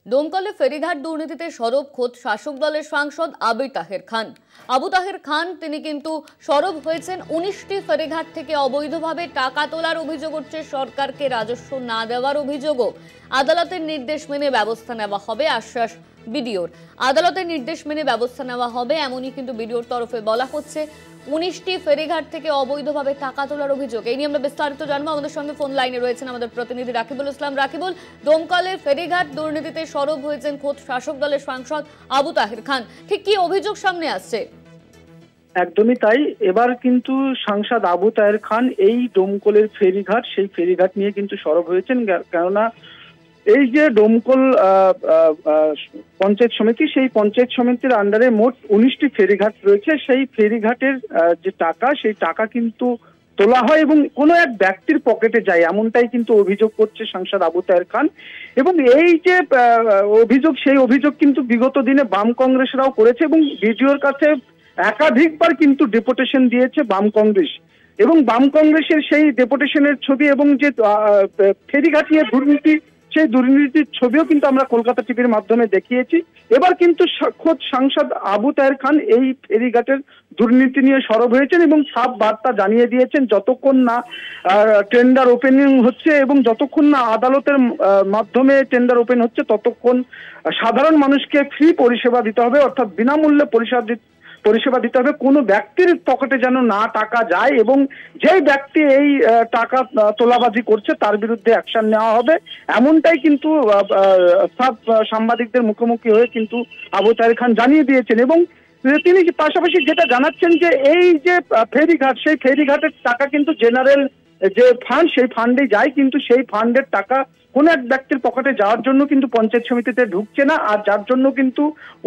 ডোমকলে ফেরিঘাট দুর্নীতিতে সরব খোদ শাসক দলের সাংসদ আবু তাহের খান তিনি কিন্তু সরব হয়েছেন। 19টি ফেরিঘাট থেকে অবৈধভাবে টাকা তোলার অভিযোগ উঠছে, সরকারকে রাজস্ব না দেওয়ার অভিযোগও। আদালতের নির্দেশ মেনে ব্যবস্থা নেওয়া হবে, আশ্বাস বিডিওর। আদালতের নির্দেশ মেনে ব্যবস্থা নেওয়া হবে এমনই কিন্তু বিডিওর তরফে বলা হচ্ছে। 19টি ফেরিঘাট থেকে অবৈধভাবে টাকা তোলার অভিযোগ, এই নিয়ে আমরা বিস্তারিত জানবো। আমাদের সঙ্গে ফোন লাইনে রয়েছেন আমাদের প্রতিনিধি রাকিবুল ইসলাম। রাকিবুল, ডোমকলের ফেরিঘাট দুর্নীতিতে সরব হয়েছেন খোদ শাসক দলের সাংসদ আবু তাহের খান, ঠিক কি অভিযোগ সামনে আসছে? একদমই তাই। এবার কিন্তু সাংসদ আবু তাহের খান এই ডোমকলের ফেরিঘাট, সেই ফেরিঘাট নিয়ে কিন্তু সরব হয়েছেন। কেননা এই যে ডোমকল পঞ্চায়েত সমিতি, সেই পঞ্চায়েত সমিতির আন্ডারে মোট 19টি ফেরিঘাট রয়েছে। সেই ফেরিঘাটের যে টাকা, সেই টাকা কিন্তু তোলা হয় এবং কোনো এক ব্যক্তির পকেটে যায়, এমনটাই কিন্তু অভিযোগ করছে সাংসদ আবু তাহের খান। এবং এই যে অভিযোগ, সেই অভিযোগ কিন্তু বিগত দিনে বাম কংগ্রেসরাও করেছে এবং বিডিওর কাছে একাধিকবার কিন্তু ডেপুটেশন দিয়েছে বাম কংগ্রেস। এবং বাম কংগ্রেসের সেই ডেপুটেশনের ছবি এবং যে ফেরিঘাট নিয়ে দুর্নীতি, সেই দুর্নীতির ছবিও কিন্তু আমরা কলকাতা টিভির মাধ্যমে দেখিয়েছি। এবার কিন্তু খোদ সাংসদ আবু তাহের খান এই ফেরিঘাটের দুর্নীতি নিয়ে সরব হয়েছেন এবং সাফ বার্তা জানিয়ে দিয়েছেন, যতক্ষণ না টেন্ডার ওপেনিং হচ্ছে এবং যতক্ষণ না আদালতের মাধ্যমে টেন্ডার ওপেন হচ্ছে, ততক্ষণ সাধারণ মানুষকে ফ্রি পরিষেবা দিতে হবে, অর্থাৎ বিনামূল্যে পরিষেবা দিতে হবে। কোনো ব্যক্তির পকেটে যেন না টাকা যায় এবং যেই ব্যক্তি এই টাকা তোলাবাজি করছে তার বিরুদ্ধে অ্যাকশন নেওয়া হবে, এমনটাই কিন্তু সব সাংবাদিকদের মুখোমুখি হয়ে কিন্তু আবু তাহের খান জানিয়ে দিয়েছেন। এবং তিনি পাশাপাশি যেটা জানাচ্ছেন যে এই যে ফেরিঘাট, সেই ফেরিঘাটের টাকা কিন্তু জেনারেল যে ফান্ড, সেই ফান্ডে যায়, কিন্তু সেই ফান্ডের টাকা কোন এক ব্যক্তির পকেটে যাওয়ার জন্য কিন্তু পঞ্চায়েত সমিতিতে ঢুকছে না, আর যার জন্য কিন্তু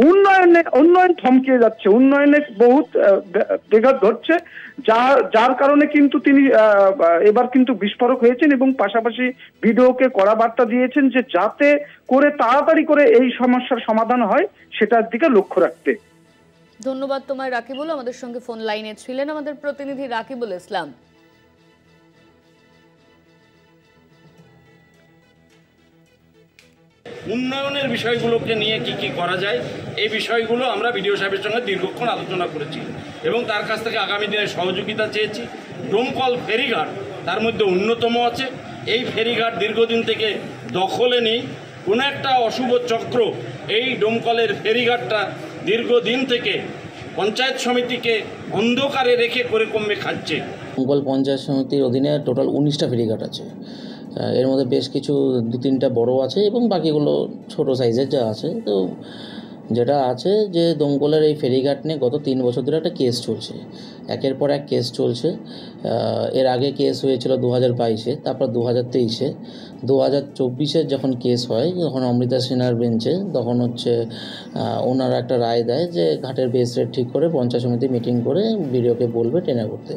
উন্নয়ন থমকে যাচ্ছে, উন্নয়নের বহুত বেঘাত ঘটছে, যার কারণে কিন্তু তিনি এবার কিন্তু বিস্ফোরক হয়েছেন এবং পাশাপাশি বিডিওকে কড়া বার্তা দিয়েছেন যে যাতে করে তাড়াতাড়ি করে এই সমস্যার সমাধান হয়, সেটার দিকে লক্ষ্য রাখতে। ধন্যবাদ তোমায় রাকিবুল। আমাদের সঙ্গে ফোন লাইনে ছিলেন আমাদের প্রতিনিধি রাকিবুল ইসলাম। উন্নয়নের বিষয়গুলোকে নিয়ে কি কি করা যায়, এই বিষয়গুলো আমরা বিডিও সাহেবের সঙ্গে দীর্ঘক্ষণ আলোচনা করেছি এবং তার কাছ থেকে আগামী দিনে সহযোগিতা চেয়েছি। ডোমকল ফেরিঘাট তার মধ্যে অন্যতম আছে। এই ফেরিঘাট দীর্ঘদিন থেকে দখলে নেই, কোনো একটা অশুভ চক্র এই ডোমকলের ফেরিঘাটটা দীর্ঘদিন থেকে পঞ্চায়েত সমিতিকে অন্ধকারে রেখে করে কমে খাচ্ছে। ডোমকল পঞ্চায়েত সমিতির অধীনে টোটাল 19টা ফেরিঘাট আছে। এর মধ্যে বেশ কিছু 2-3টা বড় আছে এবং বাকিগুলো ছোট সাইজের যা আছে। তো যেটা আছে যে দমকলের এই ফেরিঘাট নিয়ে গত 3 বছর ধরে একটা কেস চলছে, একের পর এক কেস চলছে। এর আগে কেস হয়েছিল 2022-এ, তারপর 2023-এ, 2024-এ যখন কেস হয়, যখন অমৃতা সিনহার বেঞ্চে, তখন হচ্ছে ওনারা একটা রায় দেয় যে ঘাটের বেস রেট ঠিক করে পঞ্চায়েত সমিতি মিটিং করে বিডিওকে বলবে টেন্ডার করতে।